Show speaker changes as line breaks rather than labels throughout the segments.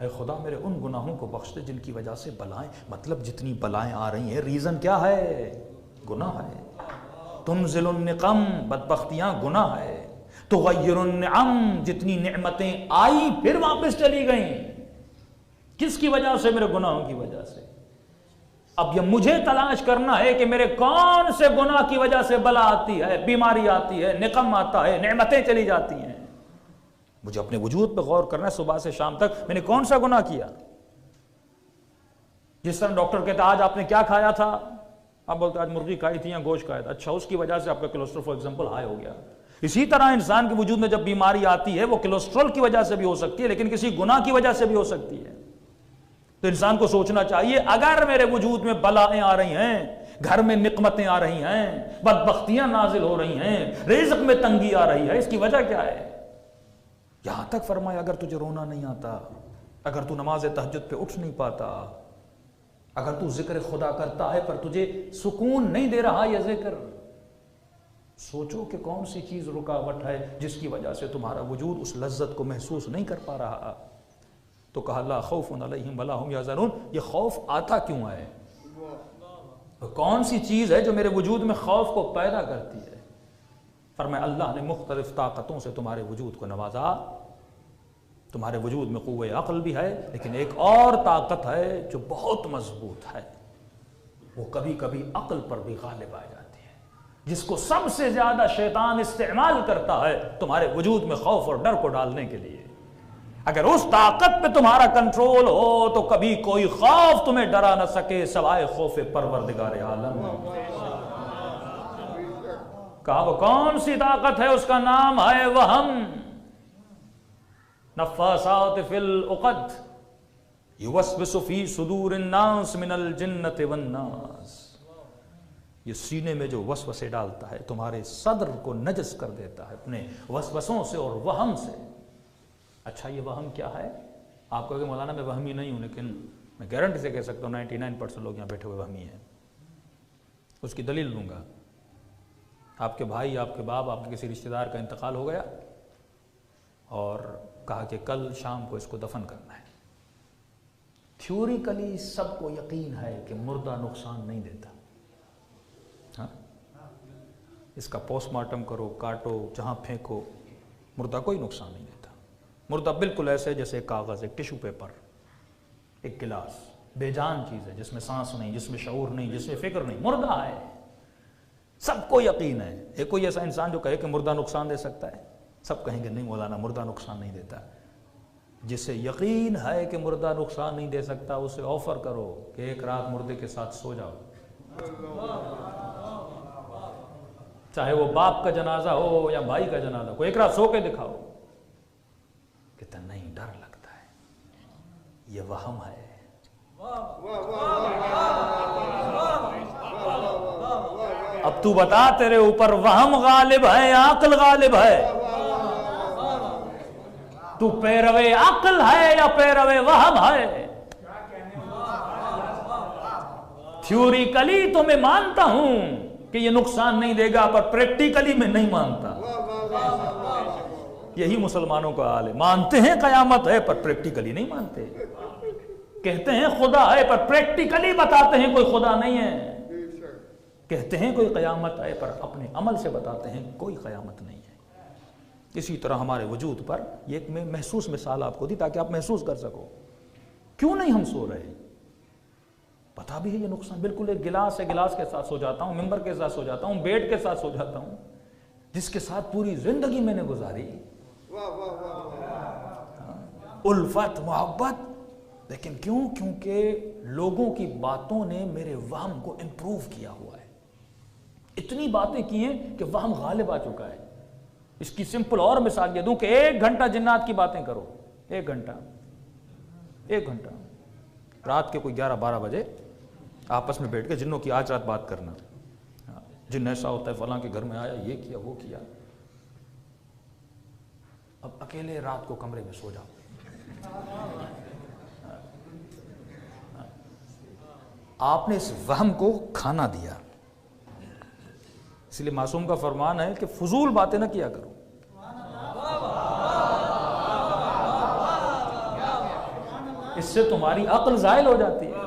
اے خدا میرے ان گناہوں کو بخش دے جن کی وجہ سے بلائیں، مطلب جتنی بلائیں آ رہی ہیں ریزن کیا ہے؟ گناہ ہے۔ تنزل النقم، بدبختیاں گناہ ہے۔ تغیر النعم، جتنی نعمتیں آئی پھر واپس چلی گئیں، کس کی وجہ سے؟ میرے گناہوں کی وجہ سے۔ اب یہ مجھے تلاش کرنا ہے کہ میرے کون سے گناہ کی وجہ سے بلا آتی ہے، بیماری آتی ہے، نقم آتا ہے، نعمتیں چلی جاتی ہیں۔ مجھے اپنے وجود پہ غور کرنا ہے، صبح سے شام تک میں نے کون سا گناہ کیا؟ جس طرح ڈاکٹر کہتا آج آپ نے کیا کھایا تھا، آپ بولتے آج مرغی کھائی تھی یا گوشت کھایا تھا، اچھا اس کی وجہ سے آپ کا کولیسٹرول فار ایگزامپل ہائی ہو گیا۔ اسی طرح انسان کے وجود میں جب بیماری آتی ہے وہ کولیسٹرول کی وجہ سے بھی ہو سکتی ہے، لیکن کسی گناہ کی وجہ سے بھی ہو سکتی ہے۔ تو انسان کو سوچنا چاہیے اگر میرے وجود میں بلائیں آ رہی ہیں، گھر میں نقمتیں آ رہی ہیں، بدبختیاں نازل ہو رہی ہیں، رزق میں تنگی آ رہی ہے، اس کی وجہ کیا ہے؟ یہاں تک فرمایا اگر تجھے رونا نہیں آتا، اگر تو نماز تہجد پہ اٹھ نہیں پاتا، اگر تو ذکر خدا کرتا ہے پر تجھے سکون نہیں دے رہا یہ ذکر، سوچو کہ کون سی چیز رکاوٹ ہے جس کی وجہ سے تمہارا وجود اس لذت کو محسوس نہیں کر پا رہا۔ تو کہا لا خوف علیہم ولا ہم یحزنون، یہ خوف آتا کیوں ہے؟ کون سی چیز ہے جو میرے وجود میں خوف کو پیدا کرتی ہے؟ فرمایا اللہ نے مختلف طاقتوں سے تمہارے وجود کو نوازا، تمہارے وجود میں قوت عقل بھی ہے، لیکن ایک اور طاقت ہے جو بہت مضبوط ہے، وہ کبھی کبھی عقل پر بھی غالب آ جاتی ہے، جس کو سب سے زیادہ شیطان استعمال کرتا ہے تمہارے وجود میں خوف اور ڈر کو ڈالنے کے لیے۔ اگر اس طاقت پہ تمہارا کنٹرول ہو تو کبھی کوئی خوف تمہیں ڈرا نہ سکے سوائے خوف پروردگار عالم۔ کہا وہ کون سی طاقت ہے؟ اس کا نام ہے وہم، نفاثات فی العقد یوسوس فی صدور الناس من الجنۃ والناس، یہ سینے میں جو وسوسے ڈالتا ہے تمہارے صدر کو نجس کر دیتا ہے اپنے وسوسوں سے اور وہم سے۔ اچھا یہ وہم کیا ہے؟ آپ کہو کہ مولانا میں وہمی نہیں ہوں، لیکن میں گارنٹی سے کہہ سکتا ہوں 99% لوگ یہاں بیٹھے ہوئے وہمی ہیں۔ اس کی دلیل دوں گا۔ آپ کے بھائی، آپ کے باپ، آپ کے کسی رشتہ دار کا انتقال ہو گیا اور کہا کہ کل شام کو اس کو دفن کرنا ہے۔ تھیوریکلی سب کو یقین ہے کہ مردہ نقصان نہیں دیتا، ہاں اس کا پوسٹ مارٹم کرو، کاٹو، جہاں پھینکو، مردہ کوئی نقصان نہیں دیتا۔ مردہ بالکل ایسے جیسے ایک کاغذ، ایک ٹیشو پیپر، ایک گلاس، بے جان چیز ہے جس میں سانس نہیں، جس میں شعور نہیں، جس میں فکر نہیں، مردہ ہے۔ سب کو یقین ہے۔ ایک کوئی ایسا انسان جو کہے کہ مردہ نقصان دے سکتا ہے؟ سب کہیں گے نہیں مولانا مردہ نقصان نہیں دیتا۔ جسے یقین ہے کہ مردہ نقصان نہیں دے سکتا اسے آفر کرو کہ ایک رات مردے کے ساتھ سو جاؤ، چاہے وہ باپ کا جنازہ ہو یا بھائی کا جنازہ ہو، ایک رات سو کے دکھاؤ۔ کہتا نہیں ڈر لگتا ہے، یہ وہم ہے۔ اب تو بتا تیرے اوپر وہم غالب ہے یا عقل غالب ہے؟ تو پیروے عقل ہے یا پیروے وہم ہے؟ تھیوریکلی تو میں مانتا ہوں کہ یہ نقصان نہیں دے گا، پر پریکٹیکلی میں نہیں مانتا۔ یہی مسلمانوں کا حال ہے، مانتے ہیں قیامت ہے پر پریکٹیکلی نہیں مانتے، کہتے ہیں خدا ہے پر پریکٹیکلی بتاتے ہیں کوئی خدا نہیں ہے، کہتے ہیں کوئی قیامت ہے پر اپنے عمل سے بتاتے ہیں کوئی قیامت نہیں ہے۔ اسی طرح ہمارے وجود پر یہ ایک میں محسوس مثال آپ کو دی تاکہ آپ محسوس کر سکو کیوں نہیں ہم سو رہے۔ پتا بھی ہے یہ نقصان، بالکل ایک گلاس ہے، گلاس کے ساتھ سو جاتا ہوں، ممبر کے ساتھ سو جاتا ہوں، بیڈ کے ساتھ سو جاتا ہوں، جس کے ساتھ پوری زندگی میں نے گزاری، الفت محبت، لیکن کیوں؟ کیونکہ لوگوں کی باتوں نے میرے وہم کو امپروو کیا ہوا ہے، اتنی باتیں کی ہیں کہ وہم غالب آ چکا ہے۔ اس کی سمپل اور مثال یہ دوں کہ 1 گھنٹہ جنات کی باتیں کرو، 1 گھنٹہ رات کے کوئی 11-12 بجے آپس میں بیٹھ کے جنوں کی آج رات بات کرنا، جن ایسا ہوتا ہے فلاں کے گھر میں آیا، یہ کیا وہ کیا۔ اب اکیلے رات کو کمرے میں سو جاؤ، آپ نے اس وہم کو کھانا دیا، اس لیے معصوم کا فرمان ہے کہ فضول باتیں نہ کیا کرو۔ اس سے تمہاری عقل زائل ہو جاتی ہے.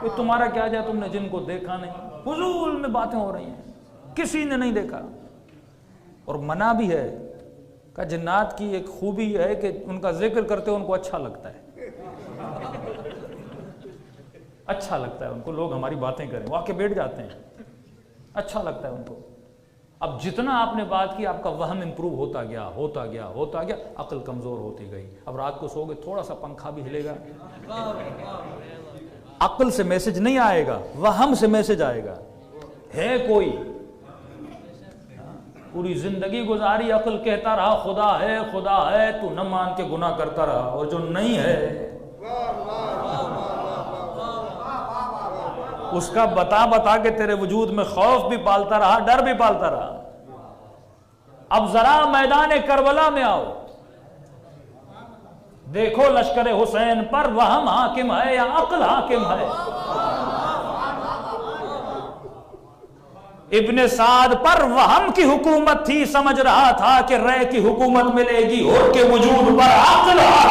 یہ تمہارا کیا جائے، تم نے جن کو دیکھا نہیں، فضول میں باتیں ہو رہی ہیں، کسی نے نہیں دیکھا. اور منع بھی ہے کہ جنات کی ایک خوبی ہے کہ ان کا ذکر کرتے ان کو اچھا لگتا ہے، اچھا لگتا ہے ان کو لوگ ہماری باتیں کریں، وہ آ کے بیٹھ جاتے ہیں، اچھا لگتا ہے ان کو. اب جتنا آپ نے بات کی آپ کا وہم امپروو ہوتا گیا ہوتا گیا ہوتا گیا، عقل کمزور ہوتی گئی. اب رات کو سو گے تھوڑا سا پنکھا بھی ہلے گا، عقل سے میسج نہیں آئے گا، وہم سے میسج آئے گا. ہے کوئی پوری زندگی گزاری عقل کہتا رہا خدا ہے خدا ہے، تو نہ مان کے گناہ کرتا رہا، اور جو نہیں ہے اس کا بتا بتا کے تیرے وجود میں خوف بھی پالتا رہا، ڈر بھی پالتا رہا. اب ذرا میدان کربلا میں آؤ، دیکھو لشکر حسین پر وہم حاکم ہے یا عقل حاکم ہے. ابن سعد پر وہم کی حکومت تھی، سمجھ رہا تھا کہ رے کی حکومت ملے گی، اور کے وجود پر عقل حاکم